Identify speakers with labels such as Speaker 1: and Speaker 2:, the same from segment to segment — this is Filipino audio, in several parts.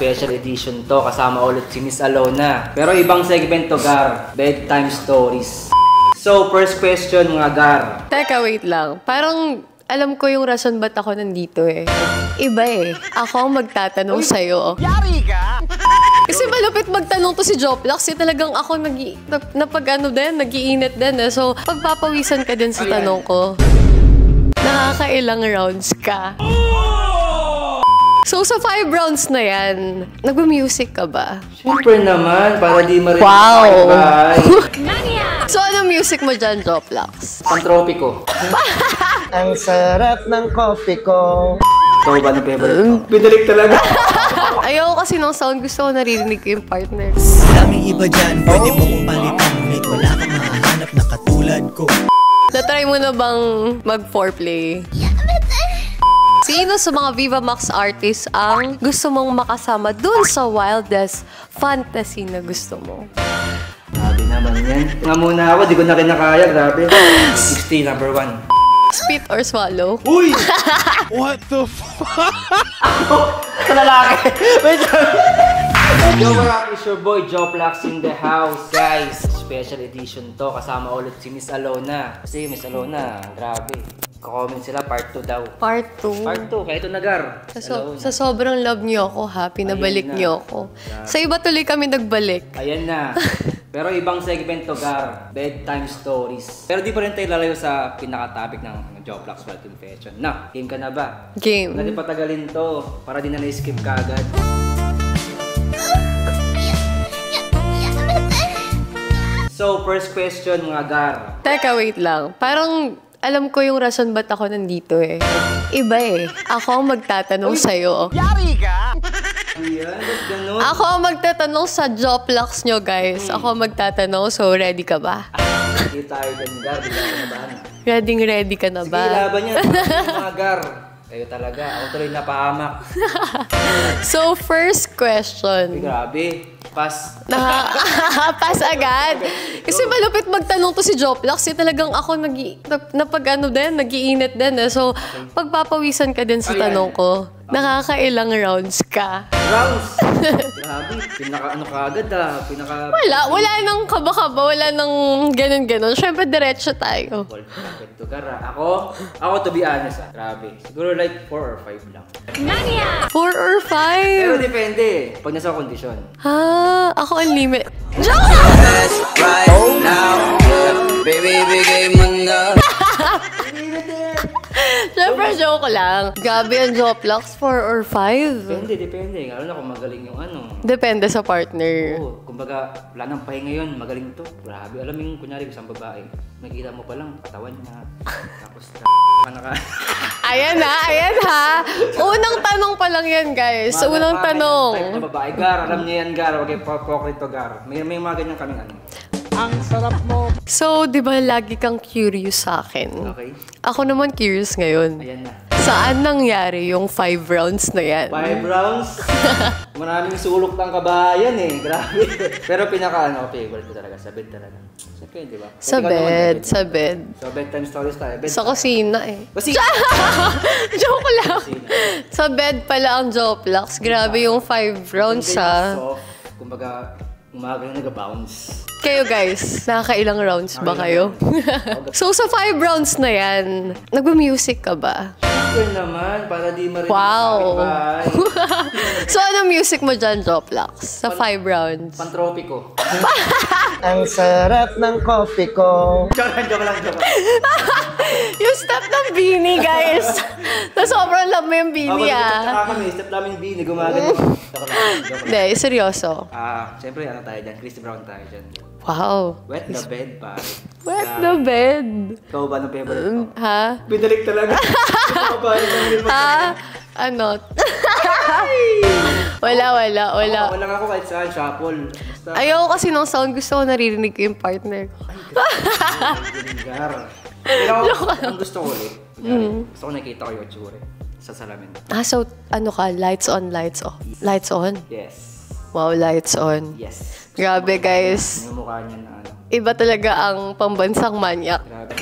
Speaker 1: special edition to. Kasama ulit si Miss Alona. Pero ibang segment to, Gar. Bedtime stories. So, first question mga Gar.
Speaker 2: Teka, wait lang. Parang alam ko yung rason ba't ako nandito eh. Iba eh. Ako ang magtatanong sa'yo.
Speaker 3: Yari ka!
Speaker 2: Kasi malupit magtanong to si Joplax. Eh, talagang ako nag-iinit din eh. So, pagpapawisan ka din sa tanong ko. Nakakailang rounds ka. So, sa 5 rounds na yan, nag-music ka ba?
Speaker 1: Siyempre naman, para di marinig.
Speaker 2: Wow!
Speaker 1: Bye.
Speaker 2: So, ano music mo dyan, Joplax?
Speaker 1: Pantropiko.
Speaker 3: Ang sarap ng coffee ko.
Speaker 1: Ikaw ba ng favorite ko? Pinalik talaga.
Speaker 2: Ayoko kasi ng sound. Gusto ko naririnig ko yung partner.
Speaker 4: Daming iba dyan, pwede mo kong palitan. Ngunit wala kang mahanap na katulad ko.
Speaker 2: Na-try mo na bang mag-foreplay? Sino sa mga Viva Max artists ang gusto mong makasama dun sa wildest fantasy na gusto mo?
Speaker 1: Grabe naman yan. Nga muna ako, di ko na kinakaya. Grabe. 60, number 1.
Speaker 2: Spit or swallow?
Speaker 1: Uy!
Speaker 4: What the fuck?
Speaker 1: Sa lalaki. Wait lang. Yo, what is your boy, Joplax in the house. Guys, special edition to. Kasama ulit si Miss Alona. Kasi Miss Alona, grabe. Comment sila, part 2 daw.
Speaker 2: Part 2.
Speaker 1: Part 2, kahit ito nagar.
Speaker 2: Sa sobrang love niyo ako, happy na balik niyo ako. Sa iba tuloy kami nagbalik.
Speaker 1: Ayan na. Pero ibang segment to, Gar. Bedtime stories. Pero di pa rin tayo lalayo sa pinaka-topic ng Joplax World Confession. Na, game ka na ba?
Speaker 2: Game.
Speaker 1: Huwag natin patagalin to para di na na-skip ka agad. So, first question mga Gar.
Speaker 2: Teka, wait lang. Parang alam ko yung rason ba't ako nandito eh. Iba eh. Ako ang magtatanong sa'yo.
Speaker 3: Yari ka!
Speaker 1: Ayan, ba't ganun?
Speaker 2: Ako ang magtatanong sa Joplax nyo, guys. Ako ang magtatanong, so ready ka ba?
Speaker 1: Hindi tayo dyan, Gar. Hindi ka na ba?
Speaker 2: Ready ka na
Speaker 1: Sige,
Speaker 2: ba?
Speaker 1: laban yan. Mga Gar. Kayo talaga. Ako tuloy napahamak.
Speaker 2: So, first question.
Speaker 1: Ay, grabe. Pass.
Speaker 2: Pass agad. Kasi malupit magtanong to si Joplax. Eh, talagang ako nag-iinit din eh. So, pagpapawisan ka din sa tanong ko, nakakailang rounds ka?
Speaker 1: Rounds? Grabe. Pinaka-ano ka agad
Speaker 2: Wala nang kaba-kaba. Wala nang ganun-ganun. Siyempre, diretso tayo.
Speaker 1: Ganito, Gar. Ako to be honest, Grabe. Siguro like 4 or 5 lang.
Speaker 2: 4 or 5?
Speaker 1: Pero depende. Pag nasa kondisyon.
Speaker 2: Ako ang limit.
Speaker 4: Right now, baby, bigay mo na.
Speaker 2: Siyempre, joke lang. Gabi ang Joplax, 4 or 5?
Speaker 1: Depende. Lalo na kung magaling yung ano.
Speaker 2: Depende sa partner.
Speaker 1: Oo, kumbaga, wala nang pahinga yun, magaling to. Grabe, alam mo yung kunyari isang babae, nakikita mo pa lang, katawan niya, tapos
Speaker 2: Ayan ha. Unang tanong pa lang yan, guys. Unang tanong.
Speaker 1: Type na babae, Gar, alam niya yan, Gar. Okay, pokrit to, Gar. May mga ganyan kaming ano.
Speaker 3: Ang sarap mo.
Speaker 2: So, di ba lagi kang curious sa akin?
Speaker 1: Okay.
Speaker 2: Ako naman curious ngayon.
Speaker 1: Ayan na.
Speaker 2: Saan nangyari yung 5 rounds na yan?
Speaker 1: 5 rounds? Maraming sulok ng kabayan eh. Grabe. Pero favorite ko talaga. Sa bed talaga. Siyempre, di ba?
Speaker 2: Sa bed.
Speaker 1: So, bedtime stories tayo.
Speaker 2: Sa kusina eh.
Speaker 1: Kusina!
Speaker 2: Joke lang. Sa bed pala ang Joplax. Grabe yung 5 rounds ha.
Speaker 1: Kumbaga, umaga yung nag-bounce.
Speaker 2: Kayo guys, nakakailang rounds ba kayo? So sa 5 rounds na yan, nag-music ka ba?
Speaker 1: Siyempre naman, para di marinig.
Speaker 2: Wow! So ano music mo dyan, Joplax? Sa 5 rounds?
Speaker 1: Pantropiko.
Speaker 3: Ang sarap ng coffee ko.
Speaker 1: Joke lang.
Speaker 2: Yung step ng Bini, guys. Na sobrang love mo yung Bini,
Speaker 1: Step namin Bini, gumagano. Joke lang.
Speaker 2: Hindi, seryoso.
Speaker 1: Siyempre, ano tayo dyan? Chris Brown tayo dyan.
Speaker 2: Wow.
Speaker 1: Wet the bed, pare.
Speaker 2: Wet the bed.
Speaker 1: Ikaw ba ng favorite ko?
Speaker 2: Ha?
Speaker 1: Pinalik talaga.
Speaker 2: Ano? Wala.
Speaker 1: Wala ako kahit saan, shuffle. Basta.
Speaker 2: Ayoko kasi ng sound. Gusto ko naririnig ko yung partner ko.
Speaker 1: Pero ang gusto ko ulit. Gusto ko nakita ko yung tsure sa salamin.
Speaker 2: So ano ka? Lights on, lights off. Lights on?
Speaker 1: Yes.
Speaker 2: Wow, lights on.
Speaker 1: Yes.
Speaker 2: Grabe guys.
Speaker 1: Yung mukha niya na ano.
Speaker 2: Iba talaga ang pambansang manyak.
Speaker 1: Grabe.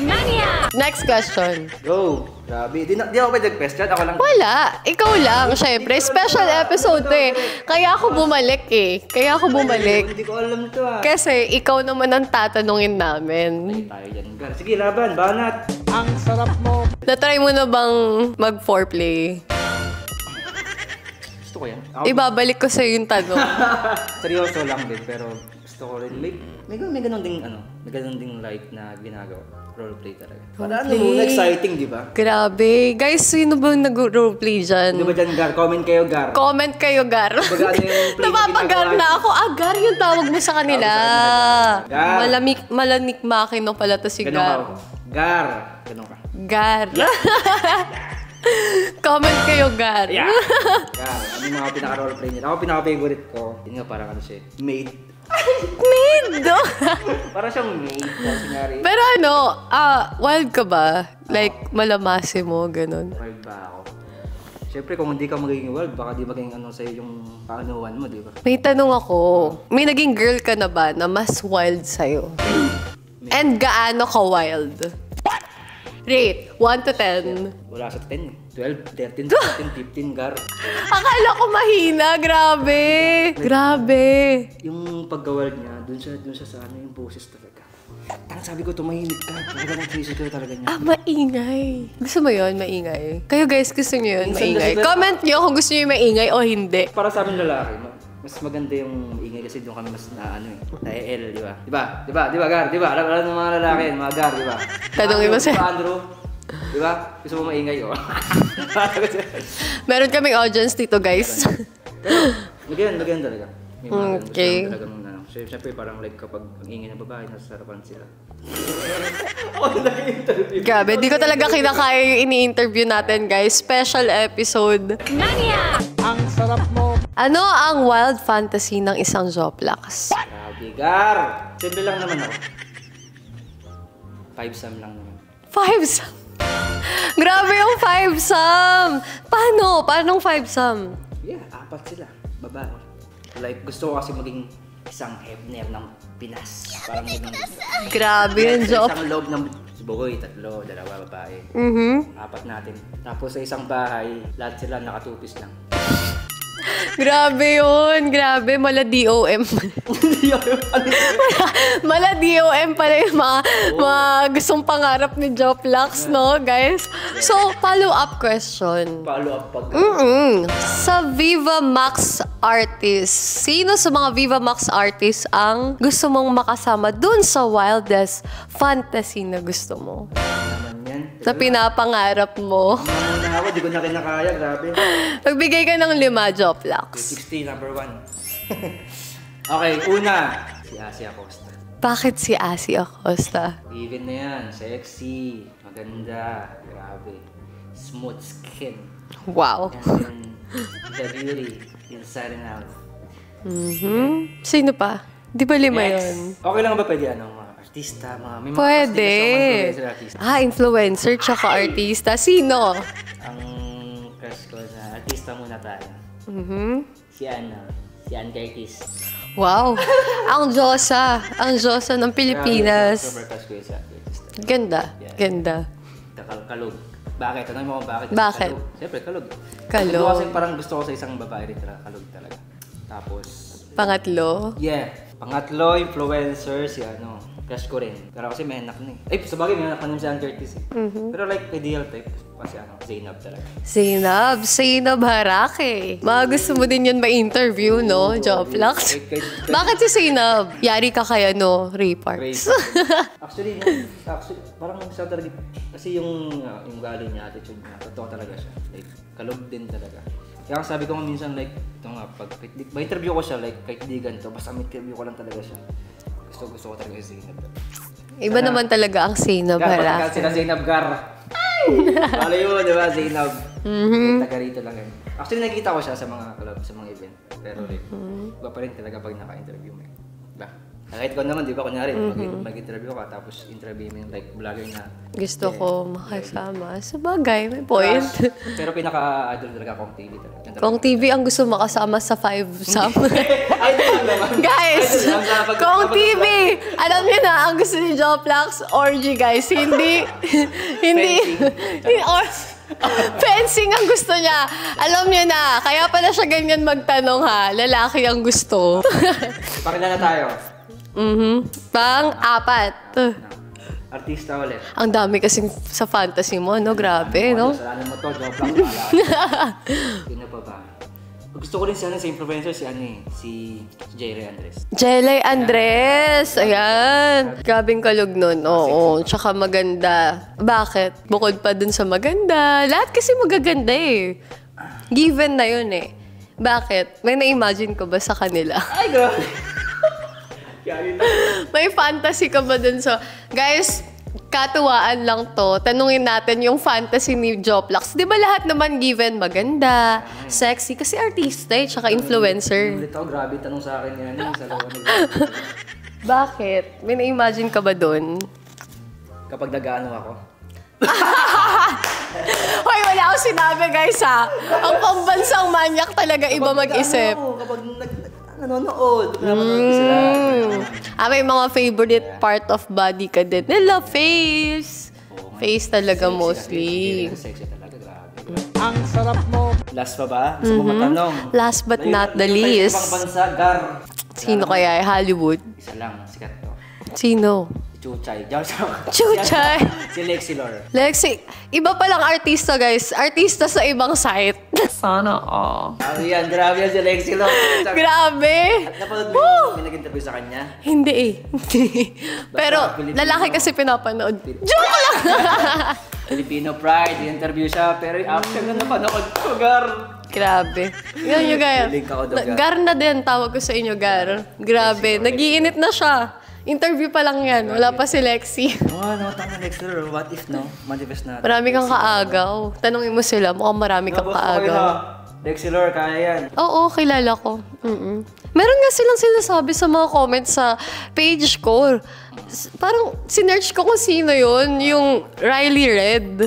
Speaker 2: Next question.
Speaker 1: Go! Grabe. Di ako ba nag-question? Ako lang.
Speaker 2: Wala. Ikaw lang, syempre. Special episode eh. Kaya ako bumalik eh.
Speaker 1: Hindi ko alam to ah.
Speaker 2: Kasi ikaw naman ang tatanungin namin.
Speaker 1: Tayo dyan, Gar. Sige, laban. Banat.
Speaker 3: Ang sarap mo.
Speaker 2: Natry mo na bang mag-foreplay?
Speaker 1: Gusto ko yan.
Speaker 2: Ibabalik ko sa'yo yung tanong.
Speaker 1: Seryoso lang din, pero gusto ko rin. May ganun ding may ganun ding like na ginagawa. Roleplay talaga. Para exciting, di ba?
Speaker 2: Grabe. Guys, sino ba nag-roleplay dyan?
Speaker 1: Di ba dyan, Gar? Comment kayo, Gar.
Speaker 2: Comment kayo, Gar.
Speaker 1: Baga, ano yung play na
Speaker 2: Napapagar
Speaker 1: ginagawa
Speaker 2: na ako. Gar yung tawag mo sa kanila.
Speaker 1: Gar.
Speaker 2: Malanik makino pala to si
Speaker 1: Ganun
Speaker 2: Gar.
Speaker 1: ka. Gar. Ganun ka.
Speaker 2: Gar. Comment kayo, Gar.
Speaker 1: Yeah. Gar. Ano yung mga pinaka-roleplay nila? Ako pinaka-favorite ko. Yun nga, parang ano siya. Maid.
Speaker 2: Maid.
Speaker 1: Parang siyang maid. Kunyari.
Speaker 2: Pero wild ka ba? Like, malamase mo, ganun.
Speaker 1: Wild ba ako? Siyempre, kung hindi ka magiging wild, baka di maging sa'yo yung paanuhan mo, di ba?
Speaker 2: May tanong ako. May naging girl ka na ba na mas wild sa'yo? And gaano ka wild? Rate, 1 to 10.
Speaker 1: Wala sa 10. 12, 13, 14, 15, Gar.
Speaker 2: Akala ko mahina, grabe. Grabe.
Speaker 1: Yung pagka-wild niya, dun siya sa yung boses talaga. Parang sabi ko, tumahimik ka. Talaga nag-physical talaga niya.
Speaker 2: Maingay. Gusto mo yun, maingay? Kayo guys, gusto nyo yun,
Speaker 1: Minsan
Speaker 2: maingay?
Speaker 1: kasi-
Speaker 2: Comment nyo kung gusto nyo yung maingay o hindi.
Speaker 1: Para sa amin lalaki, mas maganda yung ingay kasi doon kami mas na-el, di ba? Di ba, Gar? Di ba? Alam ng mga lalaki, mga Gar, di ba?
Speaker 2: Tanungin mo
Speaker 1: Di ba, Andrew? Di ba? Gusto mo maingay, oh.
Speaker 2: Meron kaming audience dito, guys.
Speaker 1: Maganda talaga. May mga ganun.
Speaker 2: Okay.
Speaker 1: Gusto lang talagang siyempre parang like kapag ang ingay ng babae, nasa sarapan sila.
Speaker 2: Grabe, di ko talaga kinakaya yung ini-interview natin, guys. Special episode.
Speaker 3: Ang sarap mo.
Speaker 2: Ano ang wild fantasy ng isang Joplax?
Speaker 1: Grabe, Gar! Simple lang naman ako. 5-sum lang naman.
Speaker 2: 5-sum? Grabe yung 5-sum! Paano? Paanong 5-sum?
Speaker 1: Yeah, 4 sila. Babae. Like, gusto ko kasi maging isang Hebner ng Pinas. Parang yun ang gusto.
Speaker 2: Grabe yung
Speaker 1: Sa
Speaker 2: Jop.
Speaker 1: isang loob ng Bugoy, 3, 2 babae. 4 natin. Tapos sa isang bahay, lahat sila nakatupis lang.
Speaker 2: Grabe yun. Grabe. Mala DOM. Mala DOM pala yung mga gustong pangarap ni Joplax, no, guys? So, follow-up question.
Speaker 1: Follow up pag...
Speaker 2: Sa Viva Max artist, sino sa mga Viva Max artist ang gusto mong makasama dun sa wildest fantasy na gusto mo?
Speaker 1: Naman yan.
Speaker 2: Na pinapangarap mo?
Speaker 1: Muna ako, di ko na kinakaya. Grabe.
Speaker 2: Magbigay ka ng 5, Joplax.
Speaker 1: 60, number 1. Okay, una. Si Asia Acosta.
Speaker 2: Bakit si Asi Acosta?
Speaker 1: Even na yan. Sexy. Maganda. Grabe. Smooth skin.
Speaker 2: Wow.
Speaker 1: And the beauty inside and out.
Speaker 2: Sino pa? Di ba 5 yun?
Speaker 1: Next. Okay lang ba pwede mga artista, may mga
Speaker 2: Pwede.
Speaker 1: influencer artista.
Speaker 2: Influencer tsaka artista. Sino?
Speaker 1: Ang crush ko na artista muna tayo. Si Ann Curtis.
Speaker 2: Wow. Ang Diyosa. Ang Diyosa ng Pilipinas.
Speaker 1: Super crush ko yun si Ann Curtis.
Speaker 2: Ganda. Ganda.
Speaker 1: Kalug. Bakit? Tanong mo kung bakit?
Speaker 2: Bakit?
Speaker 1: Kalug. Siyempre, kalug.
Speaker 2: Kalug.
Speaker 1: Kasi parang gusto ko sa isang babae rin kalug talaga. Tapos,
Speaker 2: Pangatlo.
Speaker 1: Pangatlo, influencer, si crush ko rin. Pero kasi may anak na eh. Sa bagay, may anak na si Ann Curtis eh. Pero like, ideal type. Kasi Zainab talaga.
Speaker 2: Zainab Harake. Mga gusto mo din yun ma-interview, no? Joplax. Bakit si Zainab? Yari ka kaya, no? Ray Parks.
Speaker 1: Actually, parang siya talaga. Kasi yung ugali niya, attitude niya, totoo talaga siya. Like, kalog din talaga. Kaya sabi ko minsan like, ito nga, pag interview ko siya, like, kahit hindi ganito, basta interview ko lang talaga siya. Gusto ko talaga si Zainab.
Speaker 2: Iba naman talaga ang Zainab
Speaker 1: Gar,
Speaker 2: Harake.
Speaker 1: sila Zainab Gar. Wala yun, di ba, Zainab? Taga rito lang yun. Actually, nakikita ko siya sa mga club, sa mga event. Pero iba pa rin talaga pag naka-interview mo. Diba? Kahit ko naman, di ba, kunyari, mag-interview ka, tapos interview mo yung like vlogger na.
Speaker 2: Gusto ko makasama. Sa bagay, may point.
Speaker 1: Pero pinaka-idol talaga Kong TV talaga.
Speaker 2: Kung TV ang gusto makasama sa 5 summer.
Speaker 1: Idol naman.
Speaker 2: Guys, Kung TV, alam niyo na, ang gusto ni Joplax, orgy guys. Hindi, or, fencing ang gusto niya. Alam niyo na, kaya pala siya ganyan magtanong ha. Lalaki ang gusto.
Speaker 1: Pakilala tayo.
Speaker 2: Pang-apat.
Speaker 1: Artista ulit.
Speaker 2: Ang dami kasing sa fantasy mo, no? Grabe, no?
Speaker 1: Kasalanan mo to, joke lang. Sino pa ba? Gusto ko rin si influencer, si Jerry Andres.
Speaker 2: Jelay Andres! Ayan. Grabing kalog nun. Oo. Tsaka maganda. Bakit? Bukod pa dun sa maganda. Lahat kasi magaganda eh. Given na yun eh. Bakit? May na-imagine ko ba sa kanila?
Speaker 1: Ay, grabe.
Speaker 2: May fantasy ka ba dun sa... Guys, katuwaan lang to. Tanungin natin yung fantasy ni Joplax. Di ba lahat naman given maganda, sexy? Kasi artista eh, tsaka influencer.
Speaker 1: Ulit ako, grabe tanong sa akin yan. Sa lawan nila.
Speaker 2: Bakit? May na-imagine ka ba dun?
Speaker 1: Kapag nag-ano ako.
Speaker 2: Hoy, wala akong sinabi guys ha. Ang pambansang manyak talaga iba mag-isip.
Speaker 1: Kapag nanonood.
Speaker 2: May mga favorite part of body ka din. Nila face. Face talaga mostly.
Speaker 1: Sexy talaga, grabe. Ang sarap mo. Last pa ba? Gusto mo matanong?
Speaker 2: Last but not the least.
Speaker 1: Ibang bansa, Gar.
Speaker 2: Sino kaya? Hollywood?
Speaker 1: Isa lang, sikat to.
Speaker 2: Sino?
Speaker 1: Chuchay.
Speaker 2: Chuchay!
Speaker 1: Si Lexi Lor.
Speaker 2: Lexi, iba palang artista guys. Artista sa ibang site. Sana
Speaker 1: Grabe yan, grabe yan si Lexi Lor.
Speaker 2: Grabe!
Speaker 1: At napanood mo yung nag-interview sa kanya?
Speaker 2: Hindi eh. Pero lalaki kasi pinapanood. Joke lang!
Speaker 1: Filipino Pride, interview siya. Pero after na napanood ko, Gar.
Speaker 2: Grabe. Yan yung Gar.
Speaker 1: Link ako doon, Gar.
Speaker 2: Gar na din, tawag ko sa inyo, Gar. Grabe. Nag-iinit na siya. Interview pa lang yan. Wala pa si Lexi.
Speaker 1: Tama Lexi Lor. What if, no? Manifest natin.
Speaker 2: Marami kang kaagaw. Tanungin mo sila. Mukhang marami kang kaagaw.
Speaker 1: Lexi Lor, kaya yan.
Speaker 2: Oo, kilala ko. Meron nga silang sinasabi sa mga comments sa page ko. Parang sinearch ko kung sino yun. Yung Riley Red.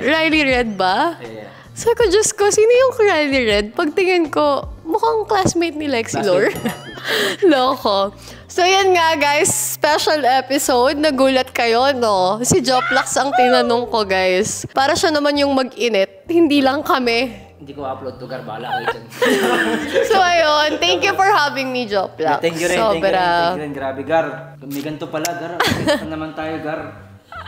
Speaker 2: Riley Red ba?
Speaker 1: Yeah.
Speaker 2: Sabi ko, Diyos ko, sino yung Riley Red? Pagtingin ko, mukhang classmate ni Lexi Lor. Loko. So yan nga guys, special episode. Nagulat kayo, no? Si Joplax ang tinanong ko guys. Para siya naman yung mag-init, hindi lang kami.
Speaker 1: Hindi ko upload to, Gar. Bahala kayo dyan.
Speaker 2: So ayun, thank you for having me, Joplax.
Speaker 1: Thank you rin,
Speaker 2: Sobra.
Speaker 1: thank you rin. Grabe, Gar. May ganito pala, Gar. Isa naman tayo, Gar.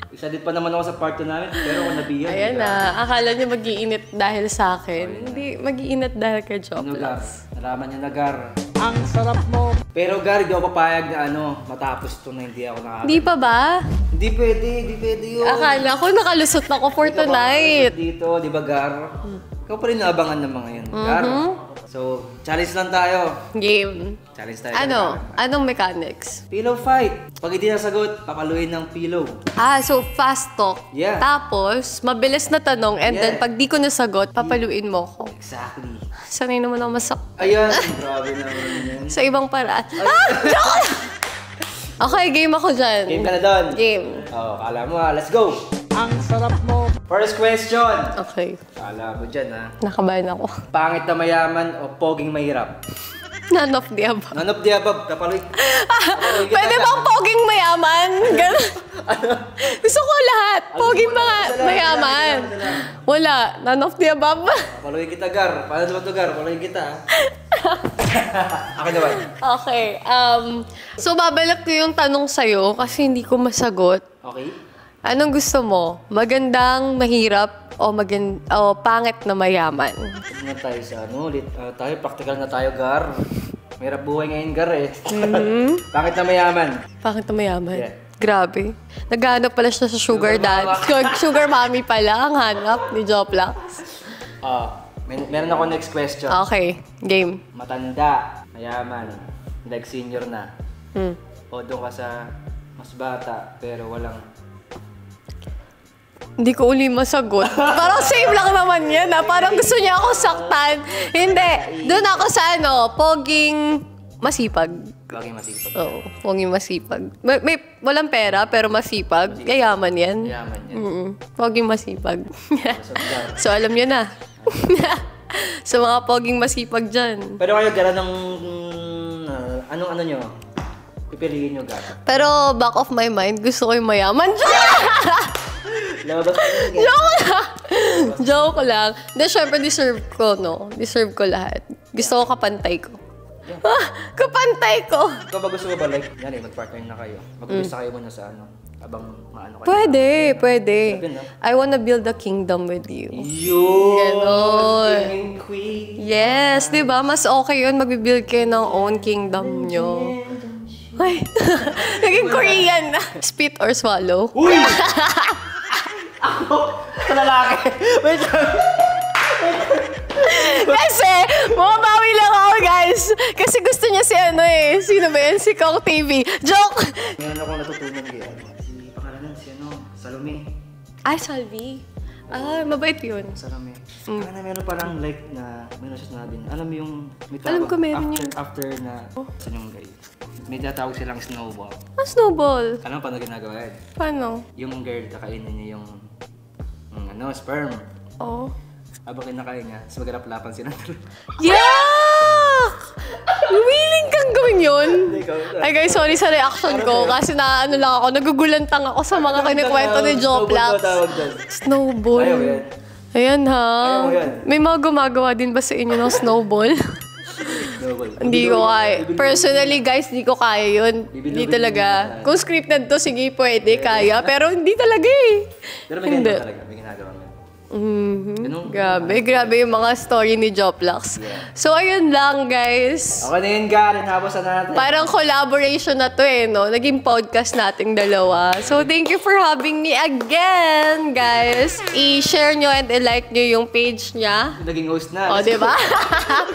Speaker 1: Isa din pa naman ako sa part 2 namin, pero ako nabiyan.
Speaker 2: Ayan na, akala niyo mag-iinit dahil sa akin. Hindi, mag-iinit dahil kay
Speaker 1: Ano, Gar?
Speaker 2: Joplax.
Speaker 1: Nalaman niyo na, Gar. Ang sarap mo. Pero, Gar, hindi ako papayag na matapos to na hindi ako nakakita.
Speaker 2: Hindi pa ba?
Speaker 1: Hindi pwede yun.
Speaker 2: Akala ko nakalusot ako for
Speaker 1: Hindi ka
Speaker 2: tonight.
Speaker 1: makakasal dito, di ba, Gar? Ikaw pa rin naabangan ng mga yun, Gar. So, challenge lang tayo.
Speaker 2: Game.
Speaker 1: Challenge tayo.
Speaker 2: Ano? Anong mechanics?
Speaker 1: Pillow fight. Pag hindi nasagot, papaluin ng pillow.
Speaker 2: So fast talk.
Speaker 1: Yeah.
Speaker 2: Tapos, mabilis na tanong and then
Speaker 1: Yeah.
Speaker 2: pag di ko nasagot, papaluin mo ko.
Speaker 1: Exactly.
Speaker 2: Sanay naman ako masak.
Speaker 1: Ayan, grabe naman yan.
Speaker 2: Sa ibang paraan. Joke! Okay, game ako dyan.
Speaker 1: Game ka na doon.
Speaker 2: Game.
Speaker 1: Kala mo let's go. Ang sarap mo. First question.
Speaker 2: Okay.
Speaker 1: Kala mo dyan
Speaker 2: Nakabahan ako.
Speaker 1: Pangit na mayaman o poging mahirap?
Speaker 2: None of the above.
Speaker 1: None of the above. Kapaluin.
Speaker 2: Pwede bang poging mayaman? Ganun. Gusto ko lahat. Poging mayaman. Wala. None of the above.
Speaker 1: Kapaluin kita, Gar. Paano naman to, Gar? Papaluin kita. Akin naman.
Speaker 2: Okay. So, babalik ko yung tanong sa'yo kasi hindi ko masagot.
Speaker 1: Okay.
Speaker 2: Anong gusto mo? Magandang, mahirap, o pangit na mayaman?
Speaker 1: Tignan na tayo sa ulit. Tayo, practical na tayo, Gar. Mahirap buhay ngayon, Gar eh. Pangit na mayaman.
Speaker 2: Pangit na mayaman?
Speaker 1: Yeah.
Speaker 2: Grabe. Naghahanap pala siya sa sugar dad. Sugar mommy pala ang hanap ni Joplax.
Speaker 1: Meron ako next question.
Speaker 2: Okay, game.
Speaker 1: Matanda, mayaman, like senior na. O doon ka sa mas bata, pero walang...
Speaker 2: Hindi ko uli masagot. Parang same lang naman yan. Parang gusto niya ako saktan. Hindi. Doon ako sa poging masipag.
Speaker 1: Bagay masipag.
Speaker 2: Oo, poging masipag. Walang pera, pero masipag. Yayaman yan.
Speaker 1: Yaman yan.
Speaker 2: Poging masipag.
Speaker 1: So, Gar.
Speaker 2: So, alam nyo na. Sa mga poging masipag dyan.
Speaker 1: Pero kayo, Gar, anong ano nyo? Pipiliin nyo, Gar.
Speaker 2: Pero back of my mind, gusto ko yung mayaman.
Speaker 1: Labas ka nyo, Gar.
Speaker 2: Joke lang! Joke lang. Hindi, syempre deserve ko, no? Deserve ko lahat. Gusto ko kapantay ko. Kapantay ko!
Speaker 1: Ikaw ba gusto mo ba, like, yan eh, mag-partner na kayo? Mag-umpisa kayo muna sa ano, abang maano kayo.
Speaker 2: Pwede.
Speaker 1: Sabi, no?
Speaker 2: I wanna build a kingdom with you.
Speaker 1: Yun!
Speaker 2: Ganon.
Speaker 1: King Queen!
Speaker 2: Yes, di ba? Mas okay yun, magbibuild kayo ng own kingdom nyo. Ay, naging Korean na. Spit or swallow?
Speaker 1: Uy! Ako, sa lalaki. Wait lang.
Speaker 2: Kasi, bumabawi lang ako, guys. Kasi gusto niya si ano eh. Sino ba yan? Si Kong TV. Joke!
Speaker 1: Meron akong natutunan kay si pangalanan, si ano, Salome.
Speaker 2: Ay, Salvi. Ah, mabait yun.
Speaker 1: Salome. Parang meron parang like na, meron siya sinabi na, alam mo yung, may
Speaker 2: Alam ko meron
Speaker 1: after,
Speaker 2: yun.
Speaker 1: after na, saan yung guy? May tatawag silang snowball.
Speaker 2: Ah, snowball.
Speaker 1: Alam mo paano ginagawa yan?
Speaker 2: Paano?
Speaker 1: Yung girl, kakainin niya yung ano, sperm.
Speaker 2: Oh.
Speaker 1: Habang kinakain niya, tapos magalaplapan sila.
Speaker 2: Yuck! Willing kang gawin yun?
Speaker 1: Ikaw,
Speaker 2: Ay guys, sorry sa reaction ko. Kasi na ano lang ako, nagugulantang ako sa mga kinikwento ni Joplax.
Speaker 1: tawag doon.
Speaker 2: Snowball.
Speaker 1: Ayaw yan.
Speaker 2: Ayan ha.
Speaker 1: Ayaw mo yan.
Speaker 2: May mga gumagawa din ba sa inyo ng snowball?
Speaker 1: Snowball.
Speaker 2: Hindi ko kaya. Personally guys, hindi ko kaya yun. Hindi talaga. Kung scripted to, sige pwede, kaya. Pero hindi talaga eh.
Speaker 1: Pero may
Speaker 2: Hindi.
Speaker 1: ganito talaga, may ginagawa nga. Ganun.
Speaker 2: Grabe yung mga story ni Joplax. So, ayun lang, guys.
Speaker 1: Okay na yun, Garen. Habos na natin.
Speaker 2: Parang collaboration na to eh, no? Naging podcast nating dalawa. So, thank you for having me again, guys. I-share nyo and i-like nyo yung page niya.
Speaker 1: Naging host na.
Speaker 2: O, di ba?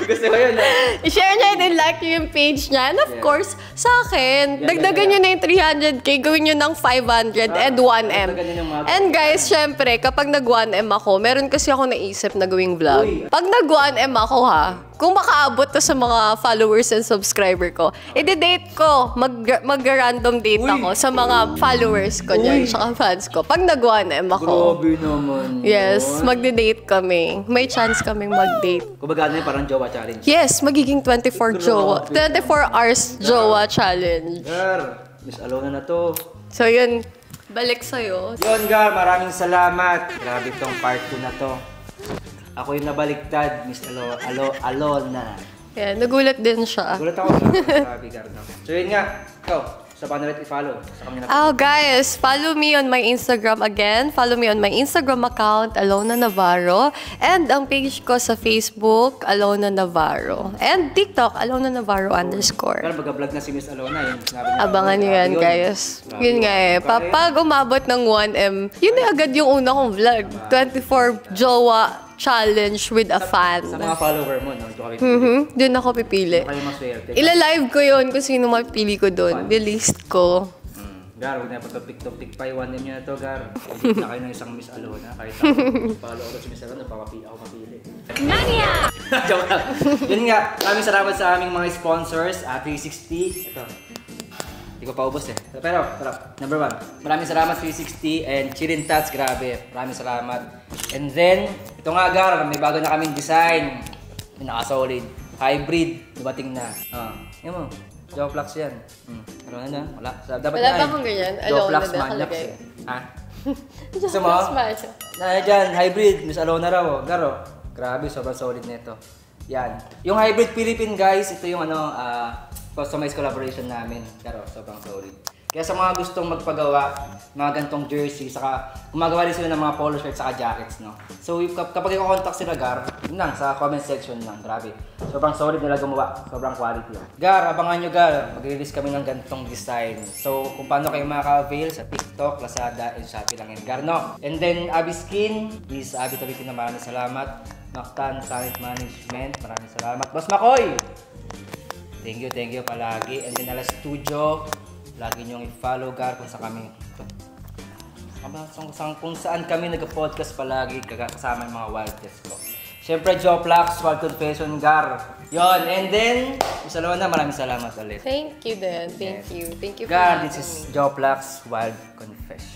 Speaker 1: Gusto ko yun.
Speaker 2: I-share nyo and i-like nyo yung page niya. And of course, sa akin, dagdagan nyo na yung 300k, gawin nyo ng 500 and 1M.
Speaker 1: dagdagan nyo ng mga-
Speaker 2: And guys, syempre, kapag nag-1M ako, meron kasi ako naisip na gawing vlog.
Speaker 1: Uy.
Speaker 2: Pag nag-1M ako ha, kung makaabot to sa mga followers and subscriber ko, i-date ko, mag-random date ako sa mga followers ko dyan, tsaka fans ko. Pag nag-1M ako,
Speaker 1: Grabe naman.
Speaker 2: yes, magde-date kami. May chance kaming mag-date.
Speaker 1: Kumbaga ano yun, parang jowa challenge.
Speaker 2: Yes, magiging 24 hours jowa challenge.
Speaker 1: Gar, Miss Alona na to.
Speaker 2: So yun, balik sa'yo.
Speaker 1: Yun, Gar, maraming salamat. Grabe tong part 2 na to. Ako yung nabaliktad, Miss Alona.
Speaker 2: Yeah, nagulat din siya.
Speaker 1: Gulat ako, Gar. Grabe, Gar. No? So yun nga, ikaw, sa paano ulit i-follow? Sa kami na.
Speaker 2: Oh, guys, follow me on my Instagram again. Follow me on my Instagram account, Alona Navarro. And ang page ko sa Facebook, Alona Navarro. And TikTok, Alona Navarro _
Speaker 1: Gar, mag-vlog na si Miss Alona. Yun, sinabi niya.
Speaker 2: Abangan nyo yan, guys. Yun nga eh. Pag umabot ng 1M, yun na agad yung una kong vlog. 24 Jowa Challenge with a fan.
Speaker 1: Sa mga follower mo, no? Doon kami
Speaker 2: Doon ako pipili.
Speaker 1: kayo maswerte.
Speaker 2: Ila-live ko yun kung sino mapili ko doon. Delist ko.
Speaker 1: Gar, huwag na pagka-pick pa 1M niya na to, Gar. Hindi na kayo ng isang Miss Alona. Kahit ako, follow ako si Miss Alona, ako mapili. Mania! Joke lang. Yun nga, maraming salamat sa aming mga sponsors. 360. Ito. Hindi ko paubos eh. Pero, sarap. Number 1. Maraming salamat 360 and Chirin Tats. Grabe. Maraming salamat. And then, ito nga, Gar, may bago na kaming design. Yung naka-solid. Hybrid. Dumating na. Yan mo. Joplax yan. Ano na? Wala. Dapat
Speaker 2: Wala
Speaker 1: na
Speaker 2: ba
Speaker 1: eh.
Speaker 2: kung ganyan?
Speaker 1: Joplax
Speaker 2: Alona na
Speaker 1: Maniacs
Speaker 2: nakalagay.
Speaker 1: eh. Ha? Gusto mo?
Speaker 2: Joplax.
Speaker 1: Na dyan, hybrid. Miss Alona raw. Garo. Grabe, sobrang solid nito. Yan. Yung hybrid Philippine, guys, ito yung ano, customized collaboration namin. Garo, sobrang solid. Kaya sa mga gustong magpagawa, mga gantong jersey, saka gumagawa rin sila ng mga polo shirts saka jackets, no? So, kapag i-contact sila, Gar, yun lang, sa comment section lang. Grabe. Sobrang solid nila gumawa. Sobrang quality. Gar, abangan nyo, Gar. Mag-release kami ng gantong design. So, kung paano kayo makaka-avail sa TikTok, Lazada, and Shopee lang yan, Gar, no? And then, Abby Skin, please, Abby Tolitin na maraming salamat. Mactan Talent Management, maraming salamat. Boss Makoy! Thank you palagi. And then, Alas Studio, lagi niyong i-follow, Gar, kung saan kami. Kung saan kami nag-podcast palagi, kasama yung mga wild test ko. Siyempre, Joplax, Wild Confession, Gar. Yon, and then, Miss Alona, maraming salamat ulit.
Speaker 2: Thank you din. Thank you. Thank you for
Speaker 1: Gar,
Speaker 2: having
Speaker 1: this is
Speaker 2: me.
Speaker 1: Joplax, Wild Confession.